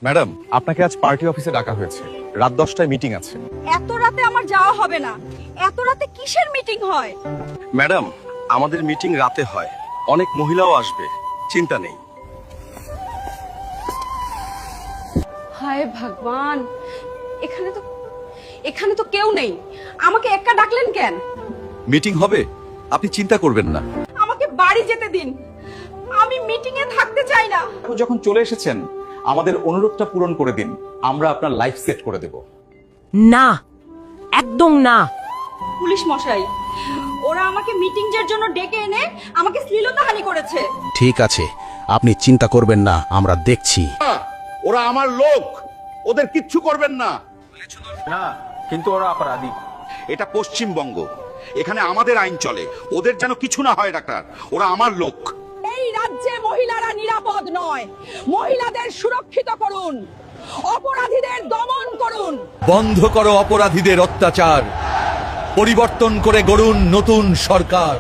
Madam, আপনাকে আজ party অফিসে ডাকা হয়েছে। রাত 10টায় মিটিং আছে। এত রাতে আমার যাওয়া হবে না। এত রাতে কিসের মিটিং হয়? ম্যাডাম, আমাদের মিটিং রাতে হয়, অনেক মহিলাও আসবে, চিন্তা নেই। হায় ভগবান, এখানে তো কেউ নেই। আমাকে একা ডাকলেন কেন? মিটিং হবে, আপনি চিন্তা করবেন না। আমাকে বাড়ি যেতে দিন, আমি মিটিং এ থাকতে চাই না। যখন চলে এসেছেন আমাদের অনুরোধটা পূরণ করে দিন, আমরা আপনার লাইফ সেট করে দেব। না, একদম না। পুলিশ মশাই, ওরা আমাকে মিটিং এর জন্য ডেকে এনে আমাকে শ্লীলতাহানি করেছে। ঠিক আছে, আপনি চিন্তা করবেন না, আমরা দেখছি। ওরা আমার লোক, ওদের কিচ্ছু করবেন না। না, কিন্তু ওরা অপরাধী। এটা পশ্চিমবঙ্গ, এখানে আমাদের আইন চলে, ওদের যেন কিছু না হয়। ডাক্তার, ওরা আমার লোক। এই রাজ্যে মহিলারা নিরাপদ নয়। মহিলাদের সুরক্ষিত করুন, অপরাধীদের দমন করুন। বন্ধ করো অপরাধীদের অত্যাচার, পরিবর্তন করে গড়ুন নতুন সরকার।